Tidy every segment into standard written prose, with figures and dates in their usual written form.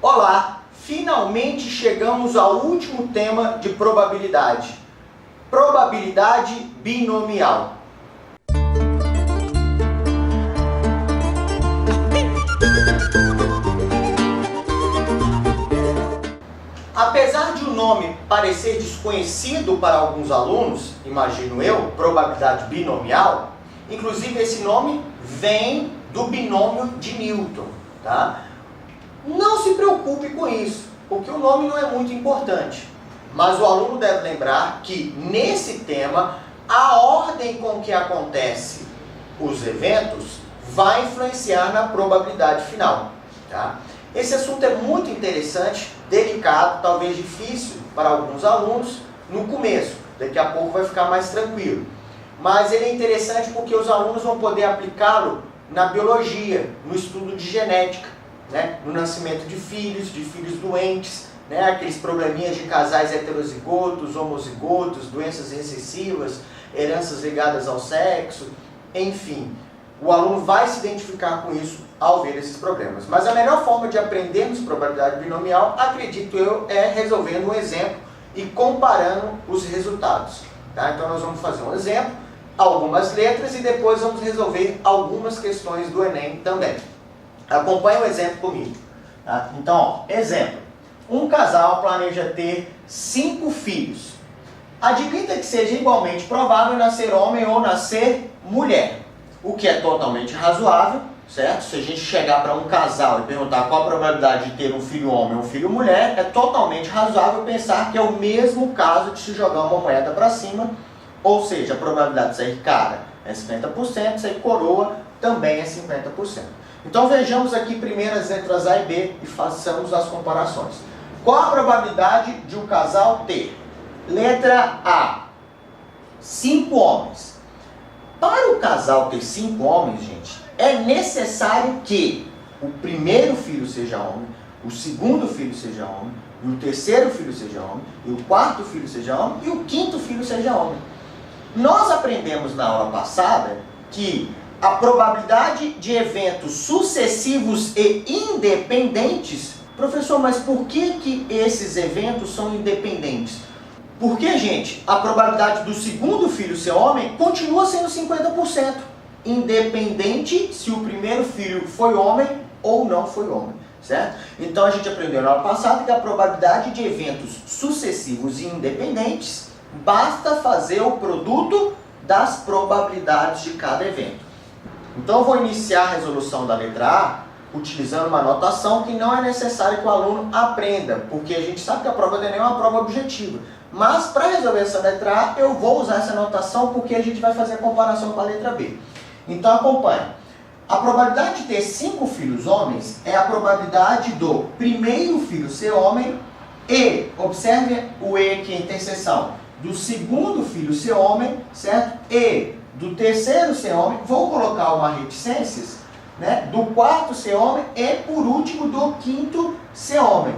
Olá! Finalmente chegamos ao último tema de probabilidade. Probabilidade binomial. Apesar de o nome parecer desconhecido para alguns alunos, imagino eu, probabilidade binomial, inclusive esse nome vem do binômio de Newton, tá? Não se preocupe com isso, porque o nome não é muito importante. Mas o aluno deve lembrar que, nesse tema, a ordem com que acontece os eventos vai influenciar na probabilidade final, tá? Esse assunto é muito interessante, delicado, talvez difícil para alguns alunos no começo. Daqui a pouco vai ficar mais tranquilo. Mas ele é interessante porque os alunos vão poder aplicá-lo na biologia, no estudo de genética, né? No nascimento de filhos doentes, né? Aqueles probleminhas de casais heterozigotos, homozigotos, doenças recessivas, heranças ligadas ao sexo, enfim. O aluno vai se identificar com isso ao ver esses problemas. Mas a melhor forma de aprendermos probabilidade binomial, acredito eu, é resolvendo um exemplo e comparando os resultados. Tá? Então nós vamos fazer um exemplo, algumas letras e depois vamos resolver algumas questões do Enem também. Acompanhe o exemplo comigo. Tá? Então, ó, exemplo. Um casal planeja ter 5 filhos. Admita que seja igualmente provável nascer homem ou nascer mulher. O que é totalmente razoável, certo? Se a gente chegar para um casal e perguntar qual a probabilidade de ter um filho homem ou um filho mulher, é totalmente razoável pensar que é o mesmo caso de se jogar uma moeda para cima, ou seja, a probabilidade de sair cara é 50%, sair coroa também é 50%. Então vejamos aqui primeiro as letras A e B e façamos as comparações. Qual a probabilidade de um casal ter? Letra A, 5 homens. Para o casal ter 5 homens, gente, é necessário que o primeiro filho seja homem, o segundo filho seja homem, e o terceiro filho seja homem, e o quarto filho seja homem, e o quinto filho seja homem. Nós aprendemos na aula passada que a probabilidade de eventos sucessivos e independentes... Professor, mas por que esses eventos são independentes? Porque, gente, a probabilidade do segundo filho ser homem continua sendo 50%, independente se o primeiro filho foi homem ou não foi homem, certo? Então a gente aprendeu na aula passada que a probabilidade de eventos sucessivos e independentes basta fazer o produto das probabilidades de cada evento. Então eu vou iniciar a resolução da letra A utilizando uma notação que não é necessário que o aluno aprenda, porque a gente sabe que a prova do Enem é uma prova objetiva. Mas para resolver essa letra A, eu vou usar essa notação porque a gente vai fazer a comparação com a letra B. Então acompanhe. A probabilidade de ter 5 filhos homens é a probabilidade do primeiro filho ser homem e, observe o E aqui, a interseção, do segundo filho ser homem, certo? E do terceiro ser homem, vou colocar uma reticências, né? Do quarto ser homem e, por último, do quinto ser homem.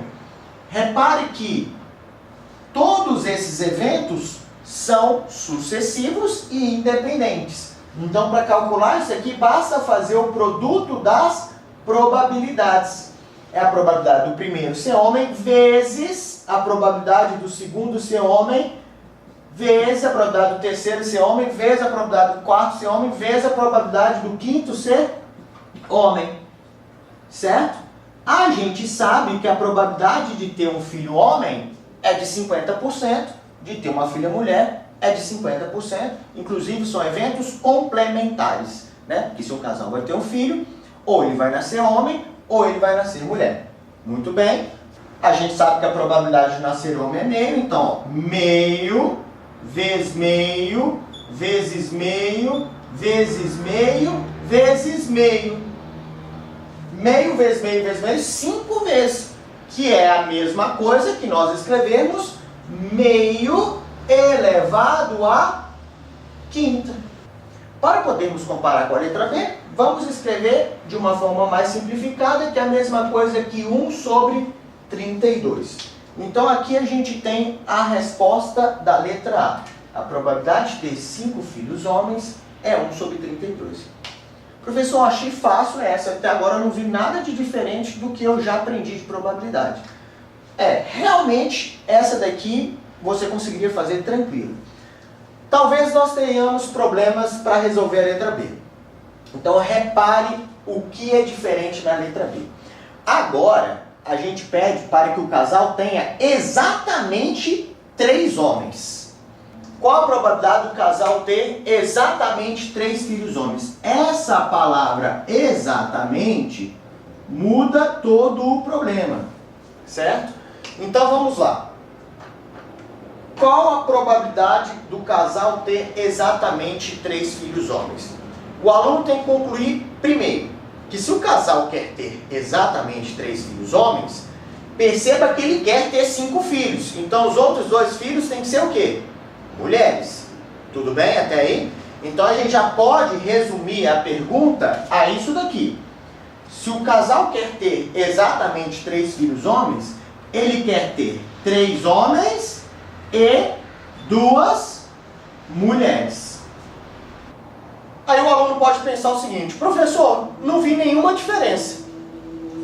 Repare que todos esses eventos são sucessivos e independentes. Então, para calcular isso aqui, basta fazer o produto das probabilidades. É a probabilidade do primeiro ser homem vezes a probabilidade do segundo ser homem, vezes a probabilidade do terceiro ser homem, vezes a probabilidade do quarto ser homem, vezes a probabilidade do quinto ser homem. Certo? A gente sabe que a probabilidade de ter um filho homem é de 50%, de ter uma filha mulher é de 50%, inclusive são eventos complementares, né? Porque se um casal vai ter um filho, ou ele vai nascer homem, ou ele vai nascer mulher. Muito bem, a gente sabe que a probabilidade de nascer homem é meio, então, ó, meio, vezes meio, vezes meio, vezes meio, vezes meio. Meio vezes meio vezes meio, 5 vezes, que é a mesma coisa que nós escrevemos meio elevado à quinta. Para podermos comparar com a letra B, vamos escrever de uma forma mais simplificada, que é a mesma coisa que 1 sobre 32. Então aqui a gente tem a resposta da letra A. A probabilidade de ter 5 filhos homens é 1 sobre 32. Professor, achei fácil essa, até agora eu não vi nada de diferente do que eu já aprendi de probabilidade. Realmente essa daqui você conseguiria fazer tranquilo. Talvez nós tenhamos problemas para resolver a letra B. Então repare o que é diferente na letra B. Agora, a gente pede para que o casal tenha exatamente 3 homens. Qual a probabilidade do casal ter exatamente 3 filhos homens? Essa palavra exatamente muda todo o problema, certo? Então vamos lá. Qual a probabilidade do casal ter exatamente 3 filhos homens? O aluno tem que concluir primeiro que se o casal quer ter exatamente 3 filhos homens, perceba que ele quer ter 5 filhos. Então os outros 2 filhos têm que ser o quê? Mulheres. Tudo bem até aí? Então a gente já pode resumir a pergunta a isso daqui. Se o casal quer ter exatamente 3 filhos homens, ele quer ter 3 homens e 2 mulheres. Aí o aluno pode pensar o seguinte: professor, não vi nenhuma diferença.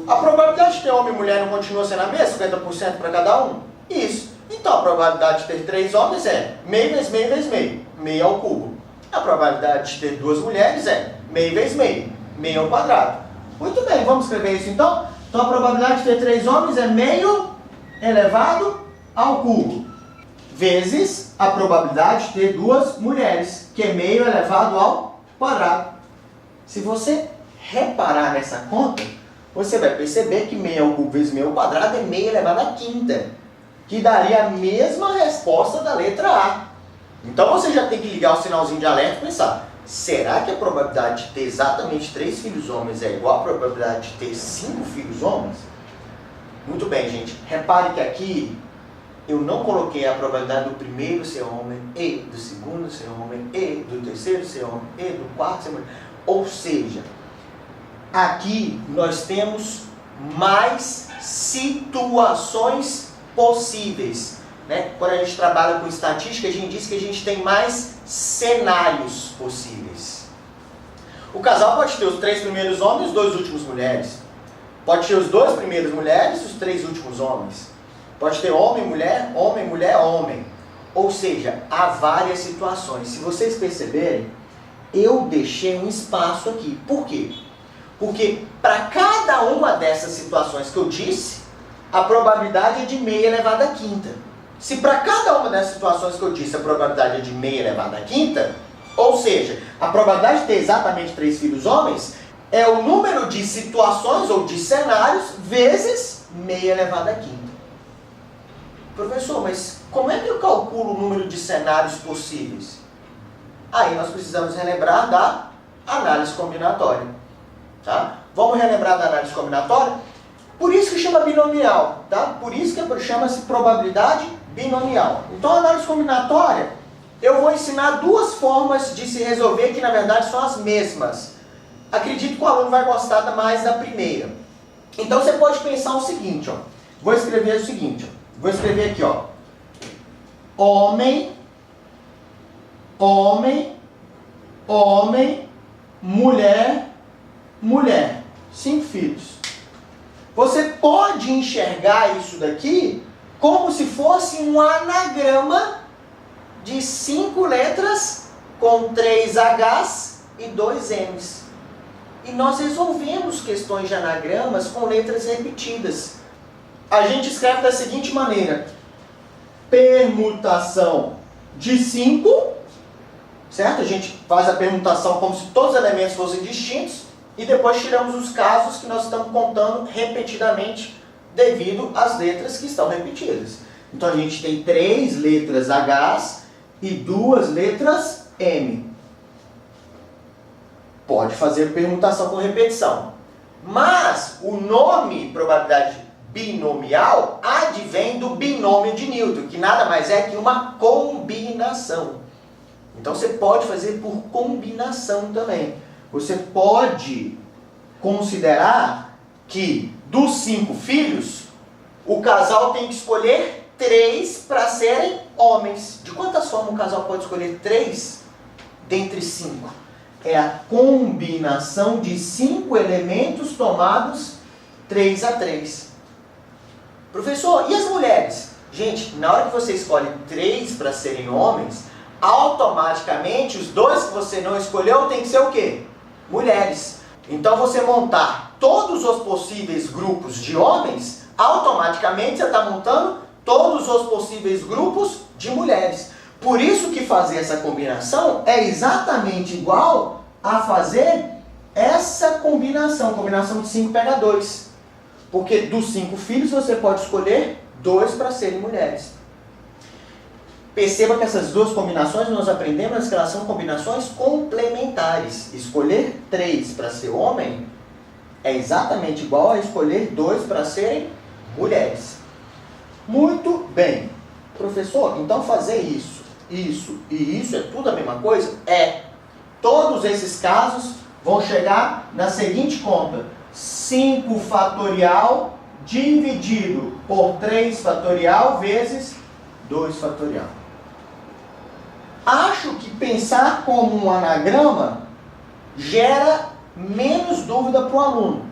A probabilidade de ter homem e mulher não continua sendo a mesma, 50% para cada um? Isso. Então a probabilidade de ter 3 homens é meio vezes meio vezes meio, meio ao cubo. A probabilidade de ter 2 mulheres é meio vezes meio, meio ao quadrado. Muito bem, vamos escrever isso então? Então a probabilidade de ter 3 homens é meio elevado ao cubo, vezes a probabilidade de ter 2 mulheres, que é meio elevado ao quadrado. Se você reparar nessa conta, você vai perceber que meio ao cubo vezes meio ao quadrado é meio elevado à quinta, que daria a mesma resposta da letra A. Então você já tem que ligar o sinalzinho de alerta e pensar: será que a probabilidade de ter exatamente 3 filhos homens é igual à probabilidade de ter 5 filhos homens? Muito bem, gente. Repare que aqui eu não coloquei a probabilidade do primeiro ser homem, e do segundo ser homem, e do terceiro ser homem, e do quarto ser mulher. Ou seja, aqui nós temos mais situações possíveis, né? Quando a gente trabalha com estatística, a gente diz que a gente tem mais cenários possíveis. O casal pode ter os 3 primeiros homens e os 2 últimos mulheres. Pode ter os 2 primeiros mulheres e os 3 últimos homens. Pode ter homem, mulher, homem, mulher, homem. Ou seja, há várias situações. Se vocês perceberem, eu deixei um espaço aqui. Por quê? Porque para cada uma dessas situações que eu disse, a probabilidade é de meia elevada à quinta. Se para cada uma dessas situações que eu disse a probabilidade é de meia elevada à quinta, ou seja, a probabilidade de ter exatamente 3 filhos homens é o número de situações ou de cenários vezes meia elevada à quinta. Professor, mas como é que eu calculo o número de cenários possíveis? Aí nós precisamos relembrar da análise combinatória. Tá? Vamos relembrar da análise combinatória? Por isso que chama binomial, tá? Por isso que chama-se probabilidade binomial. Então, a análise combinatória, eu vou ensinar 2 formas de se resolver, que na verdade são as mesmas. Acredito que o aluno vai gostar mais da primeira. Então, você pode pensar o seguinte, ó. Vou escrever o seguinte, ó. Vou escrever aqui, ó. Homem, homem, homem, mulher, mulher. 5 filhos. Você pode enxergar isso daqui como se fosse um anagrama de 5 letras com 3 Hs e 2 Ms. E nós resolvemos questões de anagramas com letras repetidas. A gente escreve da seguinte maneira: permutação de 5, certo? A gente faz a permutação como se todos os elementos fossem distintos. E depois tiramos os casos que nós estamos contando repetidamente devido às letras que estão repetidas. Então a gente tem 3 letras Hs e 2 letras M. Pode fazer permutação com repetição. Mas o nome probabilidade binomial advém do binômio de Newton, que nada mais é que uma combinação. Então você pode fazer por combinação também. Você pode considerar que dos 5 filhos, o casal tem que escolher 3 para serem homens. De quantas formas o casal pode escolher 3 dentre 5? é a combinação de 5 elementos tomados 3 a 3. Professor, e as mulheres? Gente, na hora que você escolhe 3 para serem homens, automaticamente os 2 que você não escolheu tem que ser o quê? Mulheres. Então você montar todos os possíveis grupos de homens, automaticamente você está montando todos os possíveis grupos de mulheres. Por isso que fazer essa combinação é exatamente igual a fazer essa combinação de 5 pega 2. Porque dos 5 filhos você pode escolher 2 para serem mulheres. Perceba que essas duas combinações nós aprendemos que elas são combinações complementares. Escolher 3 para ser homem é exatamente igual a escolher 2 para serem mulheres. Muito bem. Professor, então fazer isso e isso é tudo a mesma coisa? É. Todos esses casos vão chegar na seguinte conta. 5 fatorial dividido por 3 fatorial vezes 2 fatorial. Acho que pensar como um anagrama gera menos dúvida para o aluno.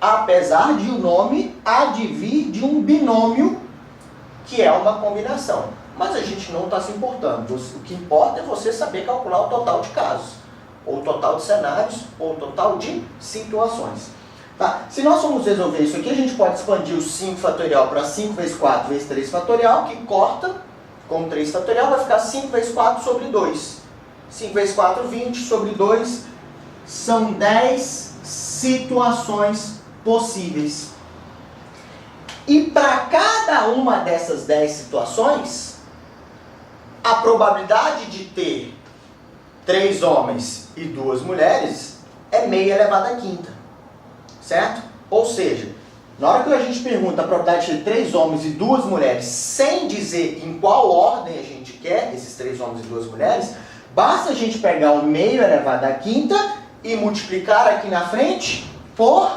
Apesar de o nome advir de um binômio que é uma combinação. Mas a gente não está se importando. O que importa é você saber calcular o total de casos, ou o total de cenários, ou o total de situações. Tá? Se nós formos resolver isso aqui, a gente pode expandir o 5 fatorial para 5 vezes 4 vezes 3 fatorial, que corta com 3 fatorial, vai ficar 5 vezes 4 sobre 2. 5 vezes 4, 20 sobre 2. São 10 situações possíveis. E para cada uma dessas 10 situações, a probabilidade de ter 3 homens e 2 mulheres é meia elevada à quinta. Certo? Ou seja, na hora que a gente pergunta a probabilidade de ter 3 homens e 2 mulheres, sem dizer em qual ordem a gente quer esses 3 homens e 2 mulheres, basta a gente pegar o meio elevado à quinta e multiplicar aqui na frente por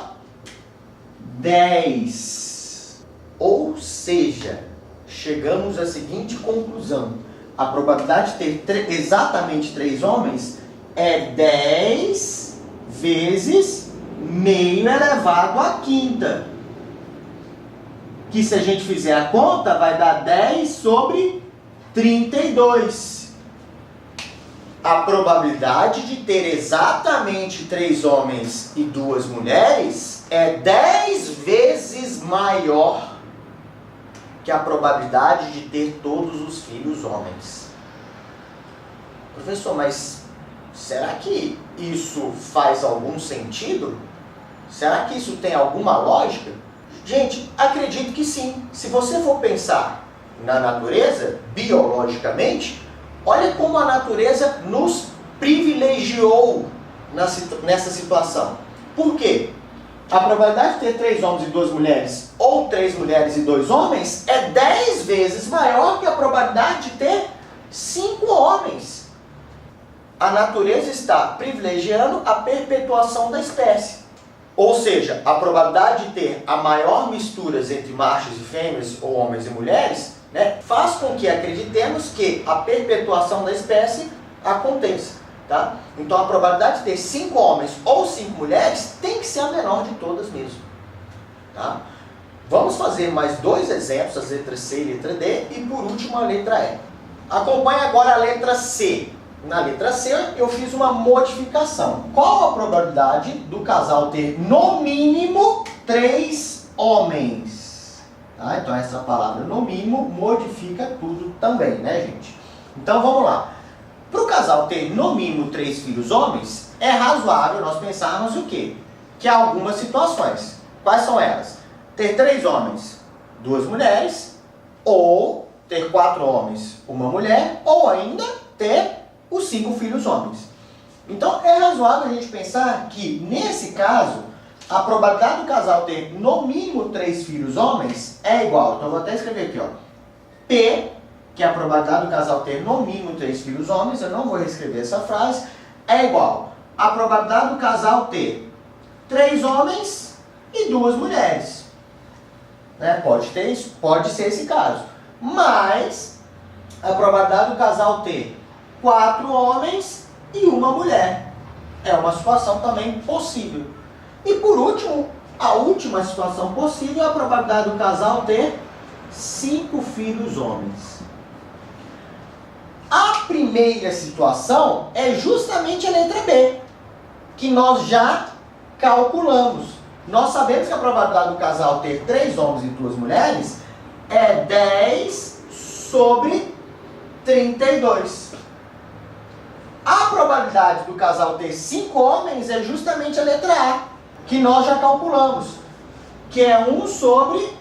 10. Ou seja, chegamos à seguinte conclusão. A probabilidade de ter exatamente 3 homens é 10 vezes meio elevado à quinta. Que se a gente fizer a conta, vai dar 10 sobre 32. A probabilidade de ter exatamente 3 homens e 2 mulheres é 10 vezes maior que a probabilidade de ter todos os filhos homens. Professor, mas será que isso faz algum sentido? Será que isso tem alguma lógica? Gente, acredito que sim. Se você for pensar na natureza, biologicamente, olha como a natureza nos privilegiou nessa situação. Por quê? A probabilidade de ter 3 homens e 2 mulheres, ou 3 mulheres e 2 homens, é 10 vezes maior que a probabilidade de ter 5 homens. A natureza está privilegiando a perpetuação da espécie. Ou seja, a probabilidade de ter a maior misturas entre machos e fêmeas, ou homens e mulheres, né, faz com que acreditemos que a perpetuação da espécie aconteça. Tá? Então a probabilidade de ter 5 homens ou 5 mulheres tem que ser a menor de todas mesmo. Tá? Vamos fazer mais 2 exemplos, as letras C e letra D, e por último a letra E. Acompanhe agora a letra C. Na letra C eu fiz uma modificação. Qual a probabilidade do casal ter no mínimo 3 homens? Tá? Então essa palavra no mínimo modifica tudo também, né, gente? Então vamos lá. Para o casal ter no mínimo 3 filhos homens, é razoável nós pensarmos o quê? Que há algumas situações. Quais são elas? Ter 3 homens, 2 mulheres, ou ter 4 homens, 1 mulher, ou ainda ter os 5 filhos homens. Então é razoável a gente pensar que, nesse caso, a probabilidade do casal ter no mínimo 3 filhos homens é igual. Então eu vou até escrever aqui, ó. P, que é a probabilidade do casal ter no mínimo 3 filhos homens, eu não vou reescrever essa frase, é igual a probabilidade do casal ter 3 homens e 2 mulheres. Né? Pode ser esse caso. Mas a probabilidade do casal ter 4 homens e 1 mulher. é uma situação também possível. E por último, a última situação possível é a probabilidade do casal ter 5 filhos homens. A primeira situação é justamente a letra B, que nós já calculamos. Nós sabemos que a probabilidade do casal ter 3 homens e 2 mulheres é 10 sobre 32. A probabilidade do casal ter 5 homens é justamente a letra A, que nós já calculamos, que é 1 sobre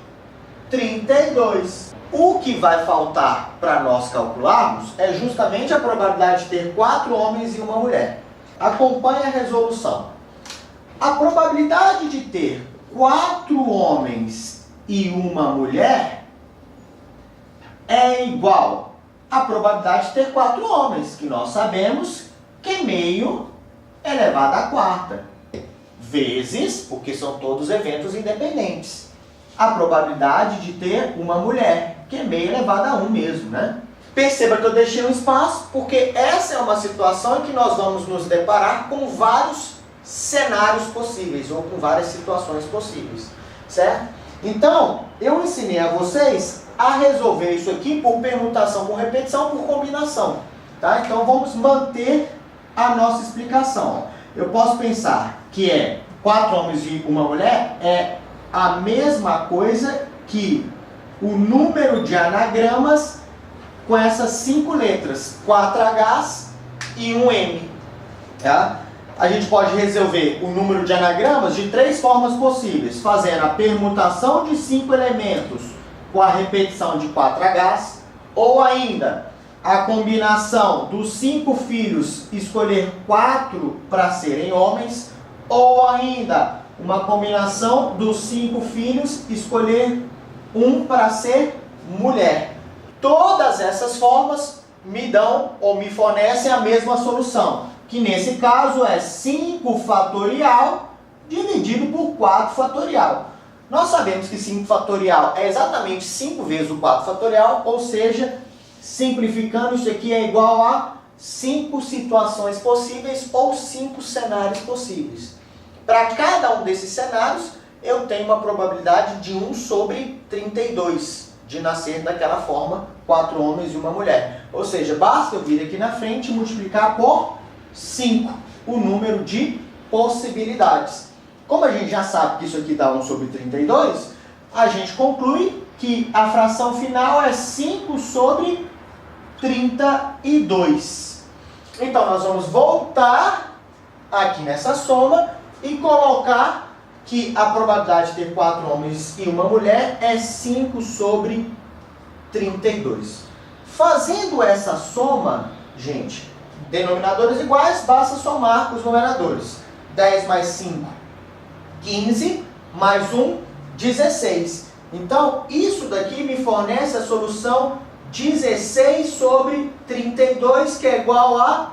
32. O que vai faltar para nós calcularmos é justamente a probabilidade de ter 4 homens e 1 mulher. Acompanhe a resolução. A probabilidade de ter 4 homens e 1 mulher é igual à probabilidade de ter 4 homens, que nós sabemos que é meio elevado à quarta, vezes, porque são todos eventos independentes, a probabilidade de ter 1 mulher, que é meio elevado a 1 mesmo, né? Perceba que eu deixei um espaço, porque essa é uma situação em que nós vamos nos deparar com vários cenários possíveis, ou com várias situações possíveis, certo? Então, eu ensinei a vocês a resolver isso aqui por permutação, por repetição, por combinação, tá? Então, vamos manter a nossa explicação. Eu posso pensar que 4 homens e 1 mulher é a mesma coisa que o número de anagramas com essas 5 letras, 4Hs e 1M. Tá? A gente pode resolver o número de anagramas de 3 formas possíveis, fazendo a permutação de 5 elementos com a repetição de 4Hs, ou ainda a combinação dos 5 filhos, escolher 4 para serem homens, ou ainda uma combinação dos 5 filhos, escolher 1 para ser mulher. Todas essas formas me dão ou me fornecem a mesma solução, que nesse caso é 5 fatorial dividido por 4 fatorial. Nós sabemos que 5 fatorial é exatamente 5 vezes o 4 fatorial, ou seja, simplificando, isso aqui é igual a 5 situações possíveis ou 5 cenários possíveis. Para cada um desses cenários, eu tenho uma probabilidade de 1 sobre 32 de nascer daquela forma, 4 homens e 1 mulher. Ou seja, basta eu vir aqui na frente e multiplicar por 5 o número de possibilidades. Como a gente já sabe que isso aqui dá 1 sobre 32, a gente conclui que a fração final é 5 sobre 32. Então, nós vamos voltar aqui nessa soma e colocar que a probabilidade de ter 4 homens e 1 mulher é 5 sobre 32. Fazendo essa soma, gente, denominadores iguais, basta somar os numeradores. 10 mais 5, 15, mais 1, 16. Então, isso daqui me fornece a solução 16 sobre 32, que é igual a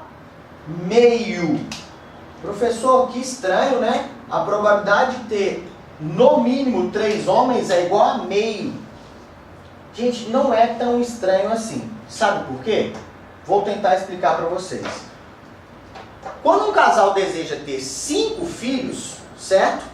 meio. Professor, que estranho, né? A probabilidade de ter no mínimo 3 homens é igual a meio. Gente, não é tão estranho assim. Sabe por quê? Vou tentar explicar para vocês. Quando um casal deseja ter 5 filhos, certo?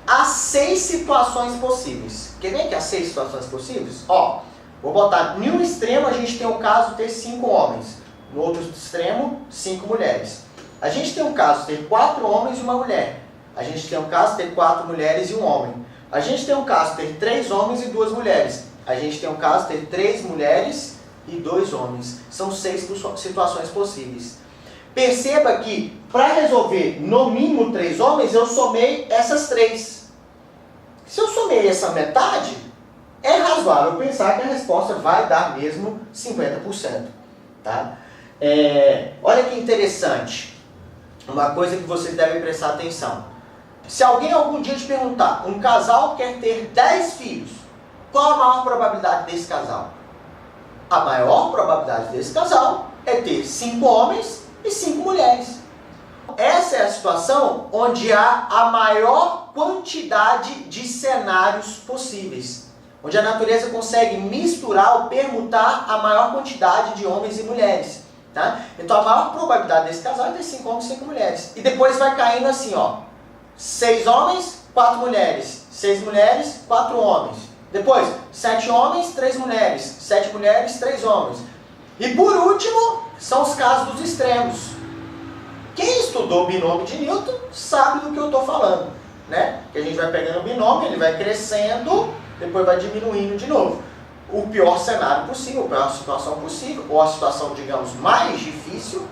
Há 6 situações possíveis. Quer ver que há 6 situações possíveis? Ó, vou botar em um extremo a gente tem o caso de ter 5 homens. No outro extremo, 5 mulheres. A gente tem um caso de ter 4 homens e 1 mulher. A gente tem um caso de ter 4 mulheres e 1 homem. A gente tem um caso de ter 3 homens e 2 mulheres. A gente tem um caso de ter 3 mulheres e 2 homens. São 6 situações possíveis. Perceba que, para resolver no mínimo 3 homens, eu somei essas 3. Se eu somei essa metade, é razoável pensar que a resposta vai dar mesmo 50%. Tá? Olha que interessante. Uma coisa que vocês devem prestar atenção. Se alguém algum dia te perguntar, um casal quer ter 10 filhos, qual a maior probabilidade desse casal? A maior probabilidade desse casal é ter 5 homens e 5 mulheres. Essa é a situação onde há a maior quantidade de cenários possíveis. Onde a natureza consegue misturar ou permutar a maior quantidade de homens e mulheres. Tá? Então a maior probabilidade desse casal é ter 5 homens e 5 mulheres. E depois vai caindo assim, ó. 6 homens, 4 mulheres. 6 mulheres, 4 homens. Depois, 7 homens, 3 mulheres. 7 mulheres, 3 homens. E por último, são os casos dos extremos. Quem estudou o binômio de Newton sabe do que eu estou falando, né? Que a gente vai pegando o binômio, ele vai crescendo, depois vai diminuindo de novo. O pior cenário possível, a pior situação possível, ou a situação, digamos, mais difícil,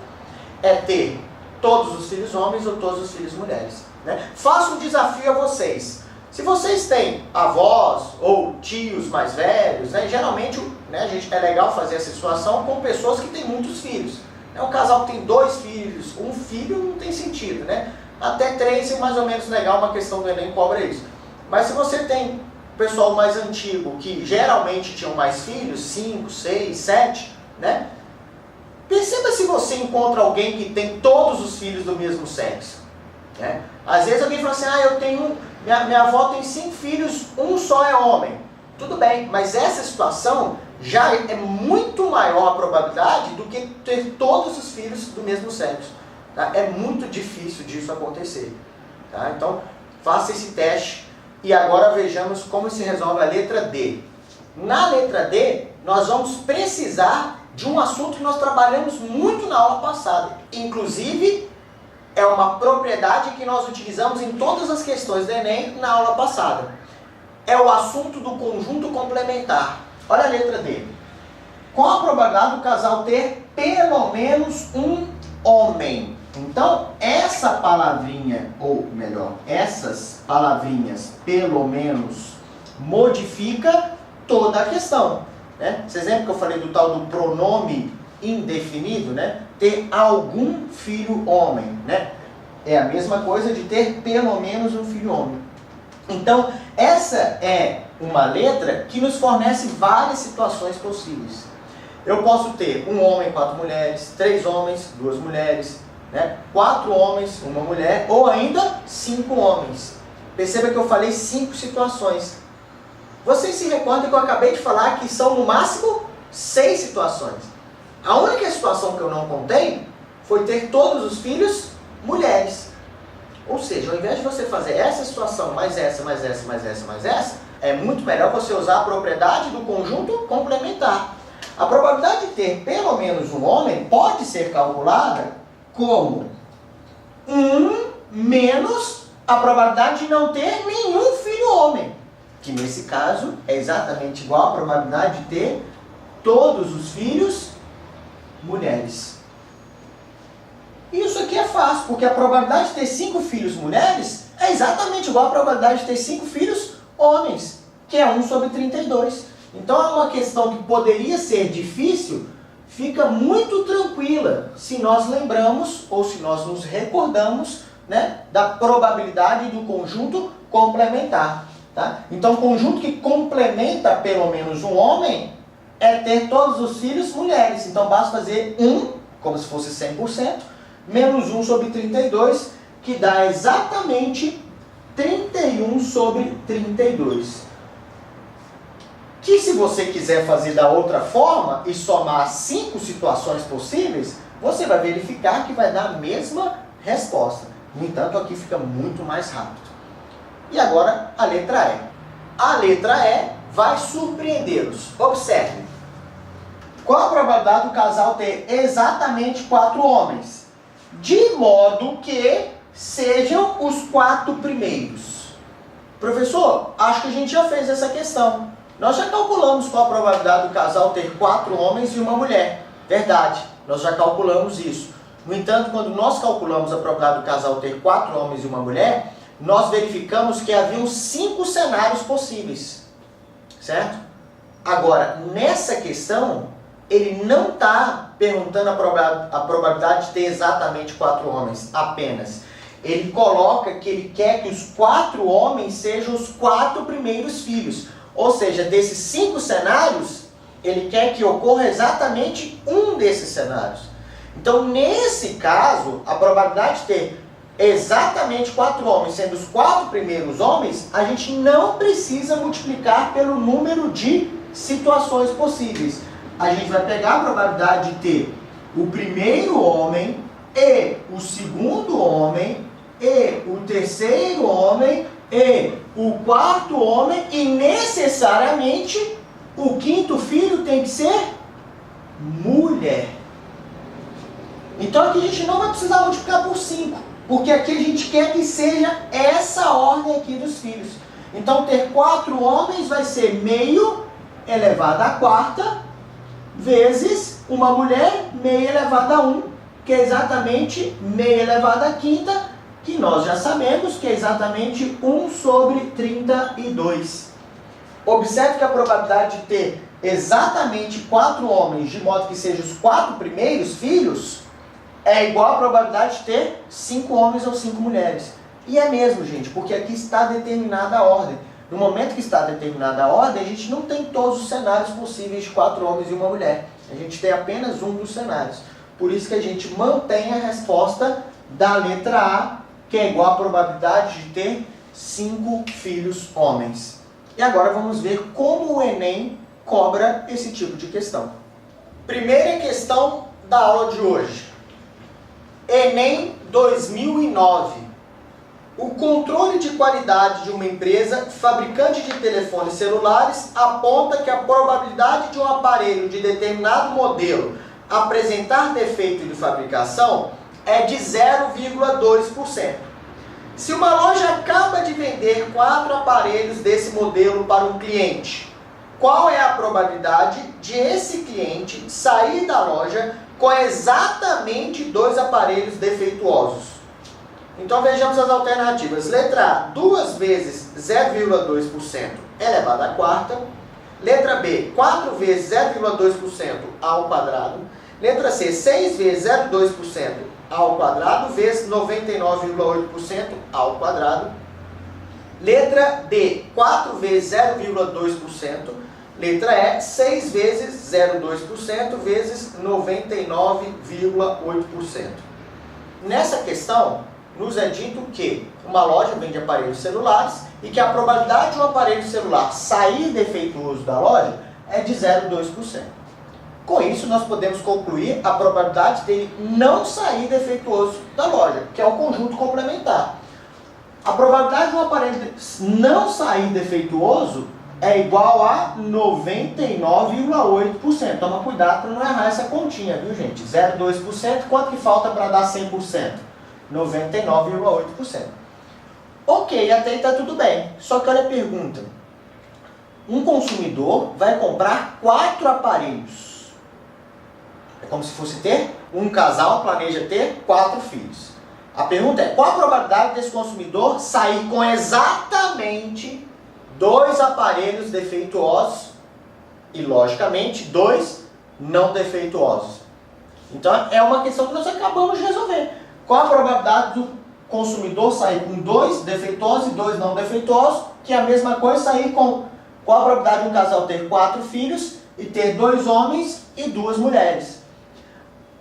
é ter todos os filhos homens ou todos os filhos mulheres. Né? Faço um desafio a vocês. Se vocês têm avós ou tios mais velhos, né, geralmente né, é legal fazer essa situação com pessoas que têm muitos filhos. Um casal que tem 2 filhos, um filho não tem sentido, né? Até 3 é mais ou menos legal, uma questão do Enem cobra isso. Mas se você tem pessoal mais antigo, que geralmente tinham mais filhos, 5, 6, 7, né? Perceba se você encontra alguém que tem todos os filhos do mesmo sexo. Né? Às vezes alguém fala assim, eu tenho, minha avó tem 5 filhos, um só é homem. Tudo bem, mas essa situação já é muito maior a probabilidade do que ter todos os filhos do mesmo sexo. Tá? É muito difícil disso acontecer. Tá? Então, faça esse teste e agora vejamos como se resolve a letra D. Na letra D, nós vamos precisar de um assunto que nós trabalhamos muito na aula passada. Inclusive, é uma propriedade que nós utilizamos em todas as questões do Enem na aula passada. É o assunto do conjunto complementar. Olha a letra D. Qual a probabilidade do casal ter pelo menos um homem? Então, essa palavrinha, ou melhor, essas palavrinhas, pelo menos, modifica toda a questão. Né? Vocês lembram que eu falei do tal do pronome indefinido? Né? Ter algum filho homem. Né? É a mesma coisa de ter pelo menos um filho homem. Então, essa é uma letra que nos fornece várias situações possíveis. Eu posso ter um homem, 4 mulheres, 3 homens, 2 mulheres, né? 4 homens, 1 mulher, ou ainda 5 homens. Perceba que eu falei 5 situações. Vocês se recordam que eu acabei de falar que são no máximo 6 situações. A única situação que eu não contei foi ter todos os filhos mulheres. Ou seja, ao invés de você fazer essa situação, mais essa, mais essa, mais essa, mais essa, é muito melhor você usar a propriedade do conjunto complementar. A probabilidade de ter pelo menos um homem pode ser calculada como 1 menos a probabilidade de não ter nenhum filho homem, que nesse caso é exatamente igual à probabilidade de ter todos os filhos mulheres. Isso aqui é fácil, porque a probabilidade de ter 5 filhos mulheres é exatamente igual à probabilidade de ter 5 filhos homens, que é 1 sobre 32. Então é uma questão que poderia ser difícil, fica muito tranquila se nós lembramos ou se nós nos recordamos, né, da probabilidade do conjunto complementar. Tá? Então, conjunto que complementa pelo menos um homem é ter todos os filhos mulheres. Então, basta fazer 1, como se fosse 100%, menos 1 sobre 32, que dá exatamente 31 sobre 32. Que se você quiser fazer da outra forma e somar 5 situações possíveis, você vai verificar que vai dar a mesma resposta. No entanto, aqui fica muito mais rápido. E agora a letra E. A letra E vai surpreendê-los. Observe. Qual a probabilidade do casal ter exatamente 4 homens? De modo que sejam os 4 primeiros. Professor, acho que a gente já fez essa questão. Nós já calculamos qual a probabilidade do casal ter 4 homens e 1 mulher. Verdade, nós já calculamos isso. No entanto, quando nós calculamos a probabilidade do casal ter 4 homens e 1 mulher, nós verificamos que haviam 5 cenários possíveis. Certo? Agora, nessa questão, ele não está perguntando a probabilidade de ter exatamente 4 homens, apenas. Ele coloca que ele quer que os 4 homens sejam os 4 primeiros filhos. Ou seja, desses 5 cenários, ele quer que ocorra exatamente um desses cenários. Então, nesse caso, a probabilidade de ter exatamente 4 homens, sendo os 4 primeiros homens, a gente não precisa multiplicar pelo número de situações possíveis. A gente vai pegar a probabilidade de ter o primeiro homem e o segundo homem e o terceiro homem e o quarto homem e necessariamente o quinto filho tem que ser mulher. Então aqui a gente não vai precisar multiplicar por 5, porque aqui a gente quer que seja essa ordem aqui dos filhos. Então ter 4 homens vai ser meio elevado à quarta vezes uma mulher meio elevado a 1, que é exatamente meio elevado à quinta, que nós já sabemos que é exatamente 1 sobre 32. Observe que a probabilidade de ter exatamente 4 homens, de modo que sejam os 4 primeiros filhos, é igual à probabilidade de ter 5 homens ou 5 mulheres. E é mesmo, gente, porque aqui está determinada a ordem. No momento que está determinada a ordem, a gente não tem todos os cenários possíveis de 4 homens e uma mulher. A gente tem apenas um dos cenários. Por isso que a gente mantém a resposta da letra A, que é igual à probabilidade de ter 5 filhos homens. E agora vamos ver como o Enem cobra esse tipo de questão. Primeira questão da aula de hoje. Enem 2009. O controle de qualidade de uma empresa fabricante de telefones celulares aponta que a probabilidade de um aparelho de determinado modelo apresentar defeito de fabricação é de 0,2%. Se uma loja acaba de vender 4 aparelhos desse modelo para um cliente, qual é a probabilidade de esse cliente sair da loja com exatamente 2 aparelhos defeituosos? Então vejamos as alternativas. Letra A, 2 vezes 0,2% elevado à quarta. Letra B, 4 vezes 0,2% ao quadrado. Letra C, 6 vezes 0,2% ao quadrado vezes 99,8% ao quadrado. Letra D, 4 vezes 0,2%. Letra E, 6 vezes 0,2% vezes 99,8%. Nessa questão, nos é dito que uma loja vende aparelhos celulares e que a probabilidade de um aparelho celular sair defeituoso da loja é de 0,2%. Com isso, nós podemos concluir a probabilidade dele não sair defeituoso da loja, que é o conjunto complementar. A probabilidade de um aparelho não sair defeituoso é igual a 99,8%. Toma cuidado para não errar essa continha, viu, gente? 0,2%, quanto que falta para dar 100%? 99,8%. Ok, até aí está tudo bem. Só que olha a pergunta. Um consumidor vai comprar 4 aparelhos. É como se fosse ter um casal planeja ter 4 filhos. A pergunta é, qual a probabilidade desse consumidor sair com exatamente 2 aparelhos defeituosos e, logicamente, 2 não defeituosos? Então, é uma questão que nós acabamos de resolver. Qual a probabilidade do consumidor sair com 2 defeituosos e 2 não defeituosos, que é a mesma coisa sair com... Qual a probabilidade de um casal ter 4 filhos e ter 2 homens e 2 mulheres?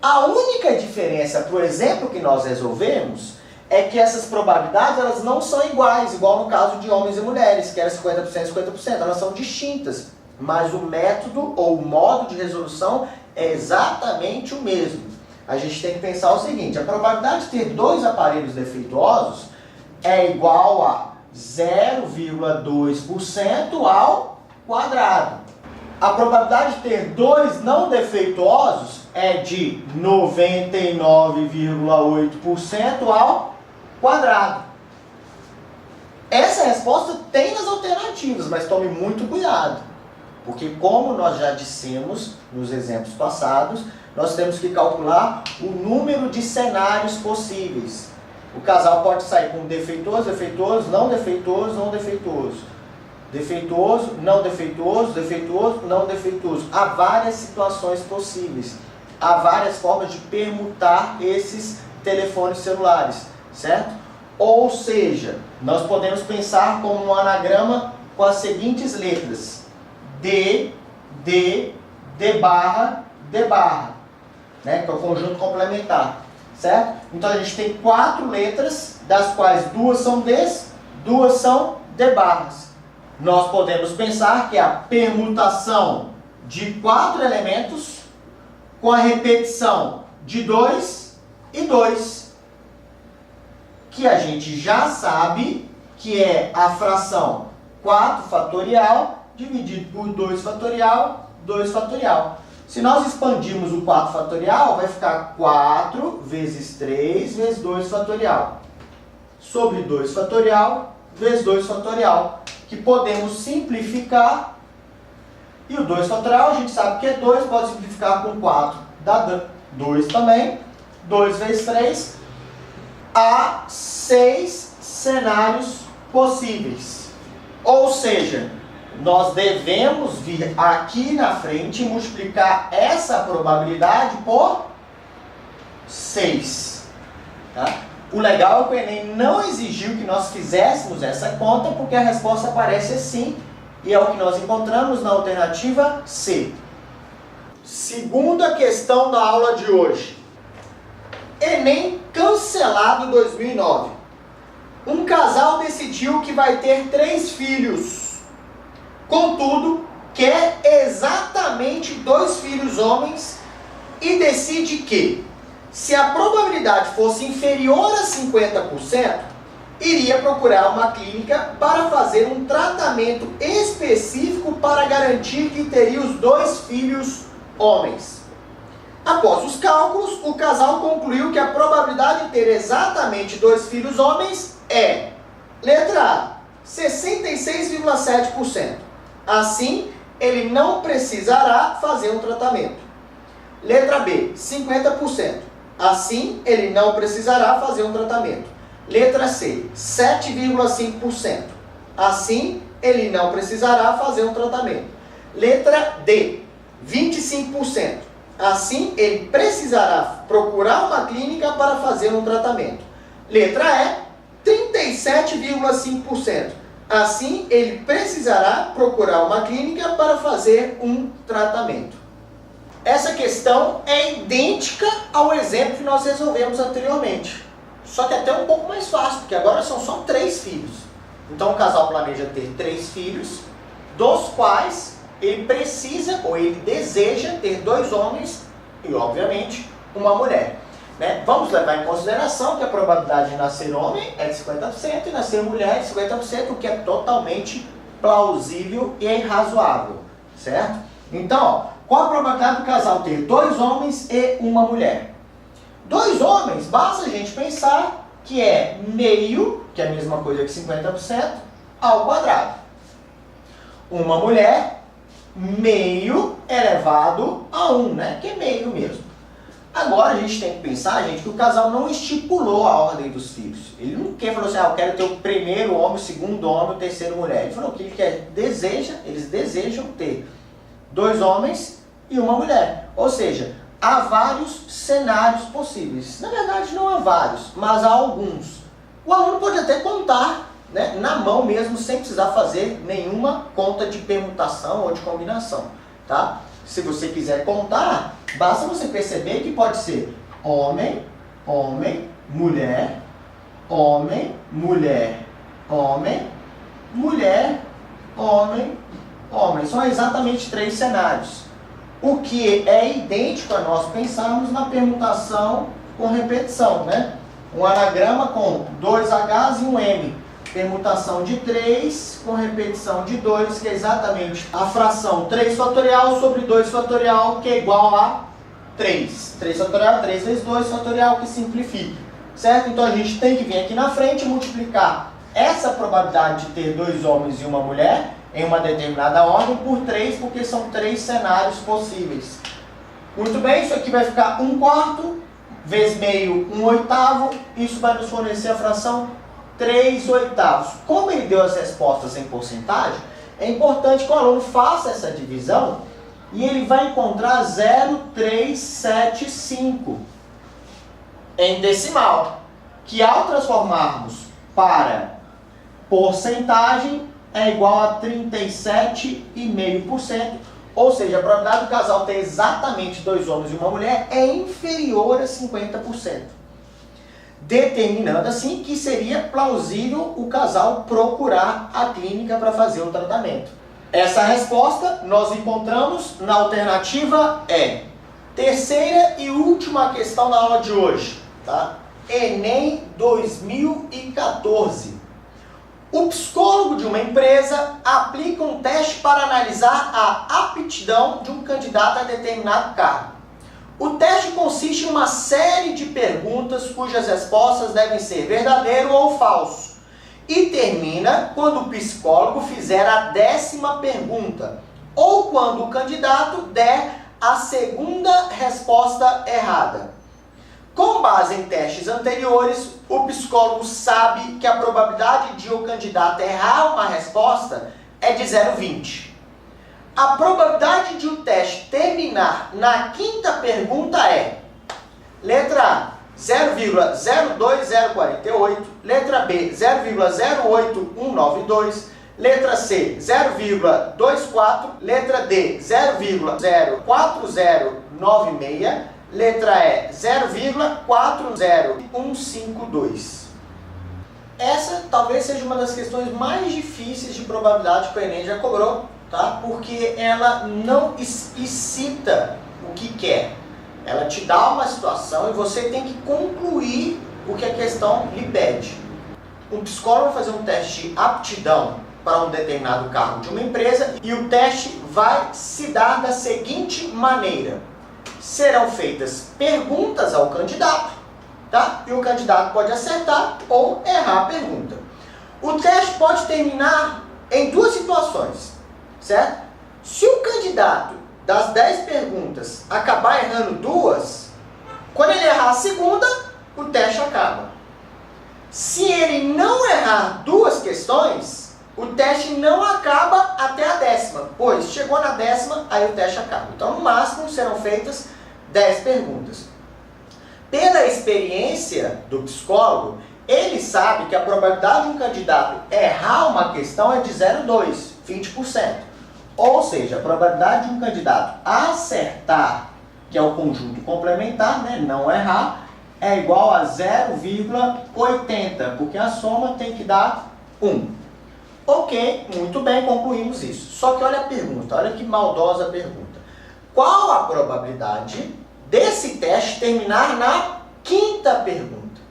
A única diferença para o exemplo que nós resolvemos é que essas probabilidades elas não são iguais, igual no caso de homens e mulheres, que era 50% e 50%, elas são distintas, mas o método ou o modo de resolução é exatamente o mesmo. A gente tem que pensar o seguinte, a probabilidade de ter 2 aparelhos defeituosos é igual a 0,2% ao quadrado. A probabilidade de ter 2 não defeituosos é de 99,8% ao quadrado. Essa resposta tem nas alternativas, mas tome muito cuidado. Porque como nós já dissemos nos exemplos passados, nós temos que calcular o número de cenários possíveis. O casal pode sair com defeituoso, defeituoso, não defeituoso, não defeituoso. Defeituoso, não defeituoso, defeituoso, não defeituoso. Há várias situações possíveis. Há várias formas de permutar esses telefones celulares, certo? Ou seja, nós podemos pensar como um anagrama com as seguintes letras. D, D, D barra, D barra. Né? Que é o conjunto complementar. Certo? Então a gente tem 4 letras, das quais 2 são Ds, 2 são D barras. Nós podemos pensar que a permutação de 4 elementos com a repetição de 2 e 2, que a gente já sabe que é a fração 4 fatorial dividido por 2 fatorial, 2 fatorial. Se nós expandirmos o 4 fatorial, vai ficar 4 vezes 3 vezes 2 fatorial, sobre 2 fatorial vezes 2 fatorial, que podemos simplificar. E o 2 fatorial, a gente sabe que é 2, pode simplificar com 4, dá 2 também. 2 vezes 3, há 6 cenários possíveis. Ou seja, nós devemos vir aqui na frente e multiplicar essa probabilidade por 6. Tá? O legal é que o Enem não exigiu que nós fizéssemos essa conta, porque a resposta aparece assim, e é o que nós encontramos na alternativa C. Segunda questão da aula de hoje. Enem cancelado 2009. Um casal decidiu que vai ter 3 filhos. Contudo, quer exatamente 2 filhos homens e decide que, se a probabilidade fosse inferior a 50%, iria procurar uma clínica para fazer um tratamento específico para garantir que teria os 2 filhos homens. Após os cálculos, o casal concluiu que a probabilidade de ter exatamente 2 filhos homens é, letra A, 66,7%. Assim, ele não precisará fazer um tratamento. Letra B, 50%. Assim, ele não precisará fazer um tratamento. Letra C, 7,5%. Assim, ele não precisará fazer um tratamento. Letra D, 25%. Assim, ele precisará procurar uma clínica para fazer um tratamento. Letra E, 37,5%. Assim, ele precisará procurar uma clínica para fazer um tratamento. Essa questão é idêntica ao exemplo que nós resolvemos anteriormente. Só que até um pouco mais fácil, porque agora são só 3 filhos. Então o casal planeja ter 3 filhos, dos quais ele precisa ou ele deseja ter 2 homens e, obviamente, uma mulher. Né? Vamos levar em consideração que a probabilidade de nascer homem é de 50% e nascer mulher é de 50%, o que é totalmente plausível e razoável, certo? Então, ó, qual a probabilidade do casal ter 2 homens e uma mulher? 2 homens, basta a gente pensar que é meio, que é a mesma coisa que 50%, ao quadrado. Uma mulher, meio elevado a 1, né? Que é meio mesmo. Agora a gente tem que pensar, gente, que o casal não estipulou a ordem dos filhos. Ele não falou assim, eu quero ter o primeiro homem, o segundo homem, o terceiro mulher. Ele falou que ele quer, eles desejam ter 2 homens e uma mulher. Ou seja, há vários cenários possíveis. Na verdade, não há vários, mas há alguns. O aluno pode até contar, né, na mão mesmo, sem precisar fazer nenhuma conta de permutação ou de combinação. Tá? Se você quiser contar, basta você perceber que pode ser homem, homem, mulher, homem, mulher, homem, mulher, homem, homem. São exatamente 3 cenários. O que é idêntico a nós pensarmos na permutação com repetição, né? Um anagrama com 2 Hs e um M. Permutação de 3 com repetição de 2, que é exatamente a fração 3 fatorial sobre 2 fatorial, que é igual a 3. 3 fatorial, 3 vezes 2 fatorial, que simplifica. Certo? Então a gente tem que vir aqui na frente e multiplicar essa probabilidade de ter 2 homens e uma mulher em uma determinada ordem por 3, porque são 3 cenários possíveis. Muito bem, isso aqui vai ficar 1/4 vezes meio 1/8. Isso vai nos fornecer a fração 3/8. Como ele deu as respostas em porcentagem, é importante que o aluno faça essa divisão e ele vai encontrar 0,375 em decimal, que ao transformarmos para porcentagem é igual a 37,5%, ou seja, a probabilidade do casal ter exatamente 2 homens e uma mulher é inferior a 50%. Determinando assim que seria plausível o casal procurar a clínica para fazer o tratamento. Essa resposta nós encontramos na alternativa E. Terceira e última questão da aula de hoje, tá? Enem 2014. O psicólogo de uma empresa aplica um teste para analisar a aptidão de um candidato a determinado cargo. O teste consiste em uma série de perguntas cujas respostas devem ser verdadeiro ou falso e termina quando o psicólogo fizer a 10ª pergunta ou quando o candidato der a segunda resposta errada. Com base em testes anteriores, o psicólogo sabe que a probabilidade de o candidato errar uma resposta é de 0,20. A probabilidade de o teste terminar na 5ª pergunta é: letra A, 0,02048, letra B, 0,08192, letra C, 0,24, letra D, 0,04096, letra E, 0,40152. Essa talvez seja uma das questões mais difíceis de probabilidade que o Enem já cobrou, tá? Porque ela não explicita o que quer. Ela te dá uma situação e você tem que concluir o que a questão lhe pede. Um psicólogo vai fazer um teste de aptidão para um determinado cargo de uma empresa e o teste vai se dar da seguinte maneira: serão feitas perguntas ao candidato, tá? E o candidato pode acertar ou errar a pergunta. O teste pode terminar em duas situações, certo? Se o candidato das 10 perguntas acabar errando duas, quando ele errar a segunda, o teste acaba. Se ele não errar duas questões, o teste não acaba até a 10ª, pois chegou na 10ª, aí o teste acaba. Então, no máximo, serão feitas 10 perguntas. Pela experiência do psicólogo, ele sabe que a probabilidade de um candidato errar uma questão é de 0,2, 20%. Ou seja, a probabilidade de um candidato acertar, que é o conjunto complementar, né, não errar, é igual a 0,80, porque a soma tem que dar 1. Ok, muito bem, concluímos isso. Só que olha a pergunta, olha que maldosa a pergunta. Qual a probabilidade desse teste terminar na 5ª pergunta?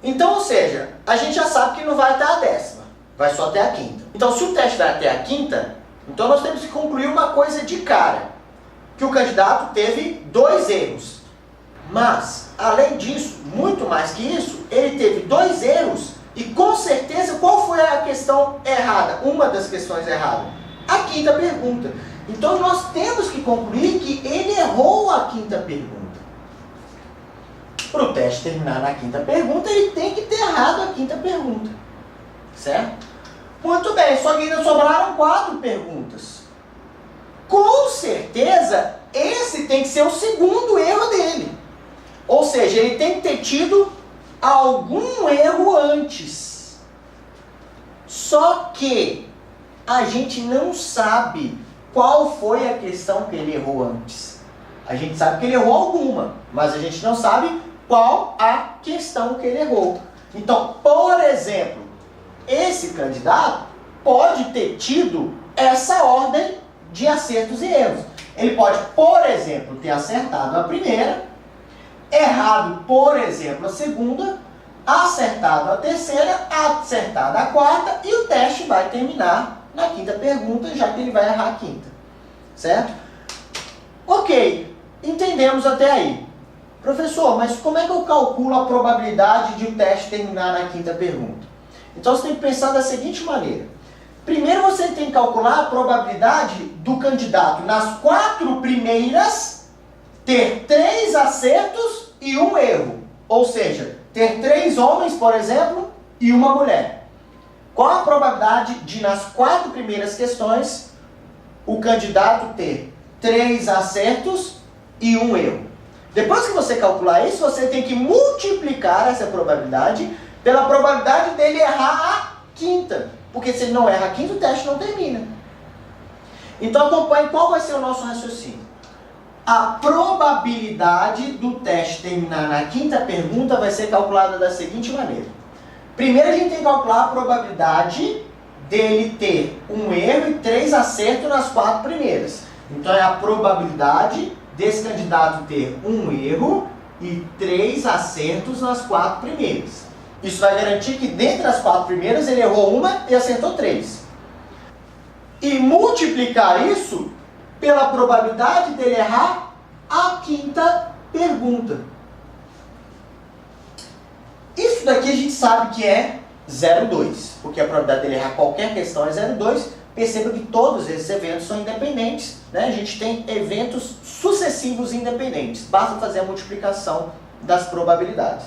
Então, ou seja, a gente já sabe que não vai até a 10ª, vai só até a 5ª. Então, se o teste vai até a 5ª, então nós temos que concluir uma coisa de cara, que o candidato teve 2 erros. Mas, além disso, muito mais que isso, ele teve 2 erros e com certeza qual foi a questão errada? Uma das questões erradas? A 5ª pergunta. Então nós temos que concluir que ele errou a 5ª pergunta. Para o teste terminar na 5ª pergunta, ele tem que ter errado a 5ª pergunta. Certo? Muito bem, só que ainda sobraram 4 perguntas. Com certeza, esse tem que ser o segundo erro dele. Ou seja, ele tem que ter tido algum erro antes. Só que a gente não sabe qual foi a questão que ele errou antes. A gente sabe que ele errou alguma, mas a gente não sabe qual a questão que ele errou. Então, por exemplo, esse candidato pode ter tido essa ordem de acertos e erros. Ele pode, por exemplo, ter acertado a primeira, errado, por exemplo, a segunda, acertado a terceira, acertado a quarta, e o teste vai terminar na 5ª pergunta, já que ele vai errar a 5ª. Certo? Ok, entendemos até aí. Professor, mas como é que eu calculo a probabilidade de o teste terminar na 5ª pergunta? Então você tem que pensar da seguinte maneira. Primeiro você tem que calcular a probabilidade do candidato nas 4 primeiras ter 3 acertos e 1 erro. Ou seja, ter 3 homens, por exemplo, e 1 mulher. Qual a probabilidade de nas 4 primeiras questões o candidato ter 3 acertos e 1 erro? Depois que você calcular isso, você tem que multiplicar essa probabilidade pela probabilidade dele errar a 5ª. Porque se ele não erra a 5ª, o teste não termina. Então acompanhe qual vai ser o nosso raciocínio. A probabilidade do teste terminar na 5ª pergunta vai ser calculada da seguinte maneira. Primeiro a gente tem que calcular a probabilidade dele ter 1 erro e 3 acertos nas 4 primeiras. Então é a probabilidade desse candidato ter um erro e 3 acertos nas 4 primeiras. Isso vai garantir que dentre as 4 primeiras ele errou uma e acertou 3. E multiplicar isso pela probabilidade dele errar a 5ª pergunta. Isso daqui a gente sabe que é 0,2, porque a probabilidade dele errar qualquer questão é 0,2. Perceba que todos esses eventos são independentes, né? A gente tem eventos sucessivos independentes. Basta fazer a multiplicação das probabilidades.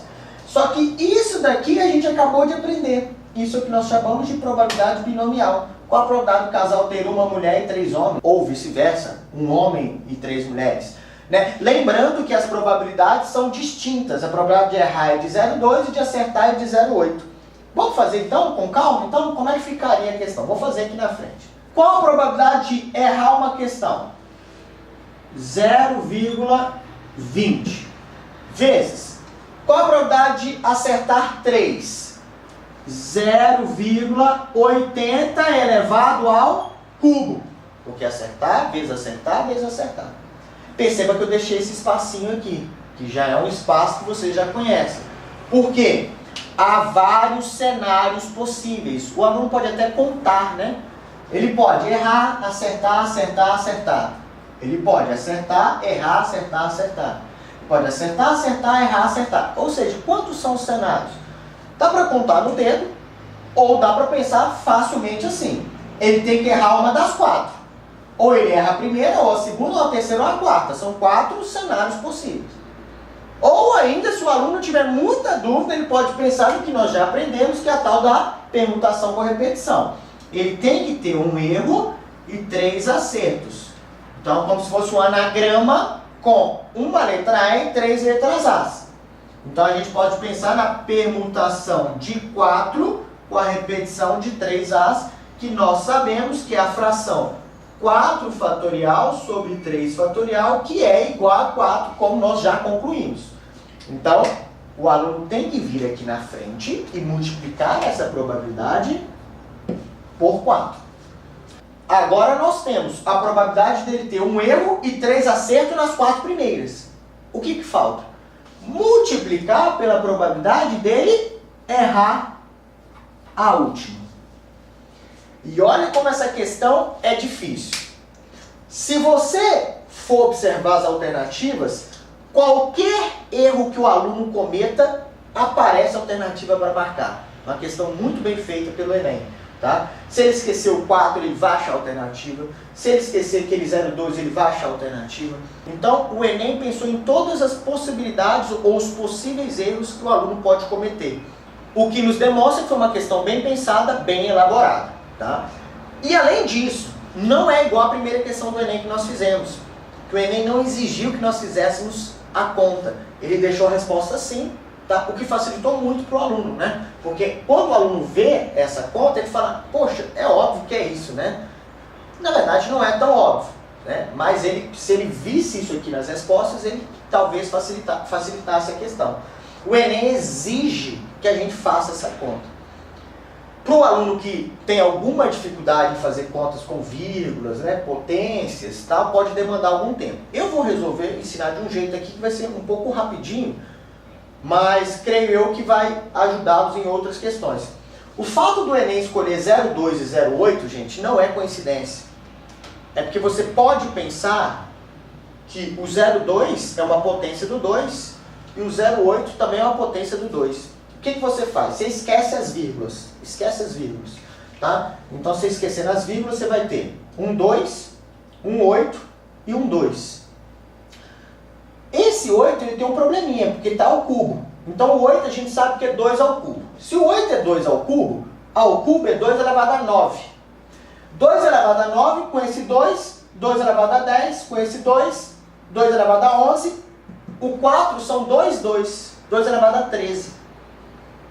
Só que isso daqui a gente acabou de aprender. Isso é o que nós chamamos de probabilidade binomial. Qual a probabilidade do casal ter uma mulher e 3 homens? Ou vice-versa, um homem e 3 mulheres? Né? Lembrando que as probabilidades são distintas. A probabilidade de errar é de 0,2 e de acertar é de 0,8. Vamos fazer então com calma? Então, como é que ficaria a questão? Vou fazer aqui na frente. Qual a probabilidade de errar uma questão? 0,20 vezes. Qual a probabilidade de acertar 3? 0,80 elevado ao cubo. Porque acertar, vezes acertar, vezes acertar. Perceba que eu deixei esse espacinho aqui, que já é um espaço que vocês já conhecem. Por quê? Há vários cenários possíveis. O aluno pode até contar, né? Ele pode errar, acertar, acertar, acertar. Ele pode acertar, errar, acertar, acertar. Ele pode acertar, acertar, errar, acertar. Ou seja, quantos são os cenários? Dá para contar no dedo, ou dá para pensar facilmente assim. Ele tem que errar uma das 4. Ou ele erra a primeira, ou a segunda, ou a terceira, ou a quarta. São 4 cenários possíveis. Ou ainda, se o aluno tiver muita dúvida, ele pode pensar no que nós já aprendemos, que é a tal da permutação com repetição. Ele tem que ter um erro e 3 acertos. Então, como se fosse um anagrama com uma letra A e 3 letras A. Então, a gente pode pensar na permutação de 4 com a repetição de 3 As, que nós sabemos que é a fração 4 fatorial sobre 3 fatorial, que é igual a 4, como nós já concluímos. Então, o aluno tem que vir aqui na frente e multiplicar essa probabilidade por 4. Agora nós temos a probabilidade dele ter um erro e 3 acertos nas 4 primeiras. O que falta? Multiplicar pela probabilidade dele errar a última. E olha como essa questão é difícil. Se você for observar as alternativas, qualquer erro que o aluno cometa, aparece a alternativa para marcar. Uma questão muito bem feita pelo Enem. Tá? Se ele esquecer o 4, ele vai achar a alternativa. Se ele esquecer aquele 0,2, ele vai achar a alternativa. Então, o Enem pensou em todas as possibilidades ou os possíveis erros que o aluno pode cometer. O que nos demonstra que foi uma questão bem pensada, bem elaborada. Tá? E além disso, não é igual à primeira questão do Enem que nós fizemos. Que o Enem não exigiu que nós fizéssemos a conta. Ele deixou a resposta sim, tá? O que facilitou muito para o aluno, né? Porque quando o aluno vê essa conta, ele fala, poxa, é óbvio que é isso, né? Na verdade, não é tão óbvio, né? Mas ele, se ele visse isso aqui nas respostas, ele talvez facilitasse a questão. O Enem exige que a gente faça essa conta. Para o aluno que tem alguma dificuldade em fazer contas com vírgulas, né, potências, tal, pode demandar algum tempo. Eu vou resolver ensinar de um jeito aqui que vai ser um pouco rapidinho, mas creio eu que vai ajudá-los em outras questões. O fato do Enem escolher 0,2 e 0,8, gente, não é coincidência. É porque você pode pensar que o 0,2 é uma potência do 2 e o 0,8 também é uma potência do 2. O que você faz? Você esquece as vírgulas. Esquece as vírgulas. Tá? Então, se esquecer as vírgulas, você vai ter um 2, um 8 e um 2. Esse 8 ele tem um probleminha, porque está ao cubo. Então, o 8 a gente sabe que é 2 ao cubo. Se o 8 é 2 ao cubo é 2 elevado a 9. 2 elevado a 9 com esse 2, 2 elevado a 10 com esse 2, 2 elevado a 11. O 4 são 2 elevado a 13.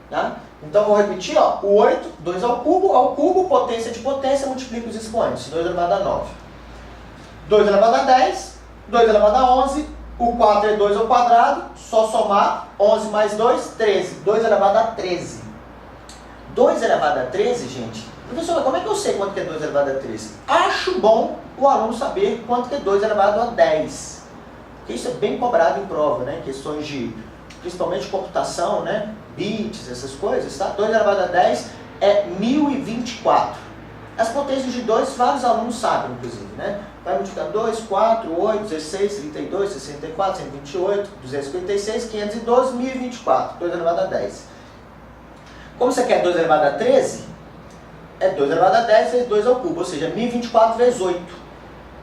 Tá? Então, vou repetir, ó, o 8, 2 ao cubo, potência de potência, multiplica os expoentes, 2 elevado a 9. 2 elevado a 10, 2 elevado a 11, o 4 é 2 ao quadrado, só somar, 11 mais 2, 13. 2 elevado a 13. 2 elevado a 13, gente, professor, como é que eu sei quanto que é 2 elevado a 13? Acho bom o aluno saber quanto que é 2 elevado a 10. Porque isso é bem cobrado em prova, né? Questões de, principalmente computação, né? Bits, essas coisas, tá? 2 elevado a 10 é 1024. As potências de 2, vários alunos sabem, inclusive, né? Vai multiplicar 2, 4, 8, 16, 32, 64, 128, 256, 512, 1024. 2 elevado a 10. Como você quer 2 elevado a 13, é 2 elevado a 10 vezes 2 ao cubo, ou seja, 1024 vezes 8.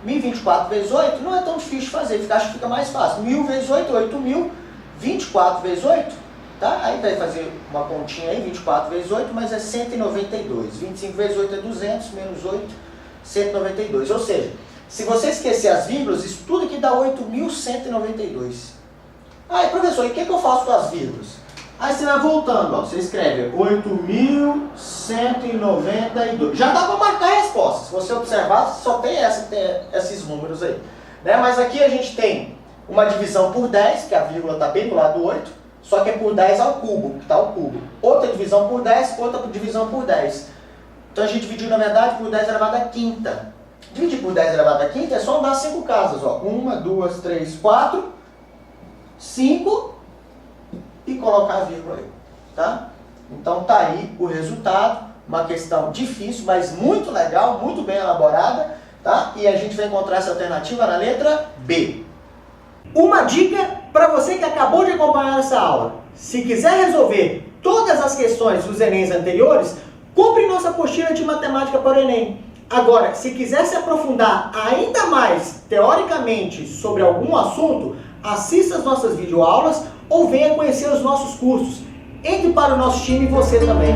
1024 vezes 8 não é tão difícil de fazer, acho que fica mais fácil. 1000 vezes 8, 8000. 24 vezes 8, tá? Aí vai fazer uma continha aí, 24 vezes 8, mas é 192. 25 vezes 8 é 200, menos 8, 192. Ou seja, se você esquecer as vírgulas, isso tudo aqui dá 8.192. Aí, professor, e o que eu faço com as vírgulas? Aí você vai voltando, ó, você escreve 8.192. Já dá para marcar a resposta. Se você observar, só tem esses números aí. Né? Mas aqui a gente tem uma divisão por 10, que a vírgula está bem do lado do 8, só que é por 10 ao cubo, que está ao cubo. Outra divisão por 10, outra divisão por 10. Então a gente dividiu, na verdade, por 10 elevado à quinta. Dividir por 10 elevado à quinta é só andar 5 casas. 1, 2, 3, 4, 5 e colocar a vírgula aí. Tá? Então tá aí o resultado. Uma questão difícil, mas muito legal, muito bem elaborada. Tá? E a gente vai encontrar essa alternativa na letra B. Uma dica para você que acabou de acompanhar essa aula. Se quiser resolver todas as questões dos Enems anteriores, compre nossa apostila de matemática para o Enem. Agora, se quiser se aprofundar ainda mais teoricamente sobre algum assunto, assista as nossas videoaulas ou venha conhecer os nossos cursos. Entre para o nosso time você também.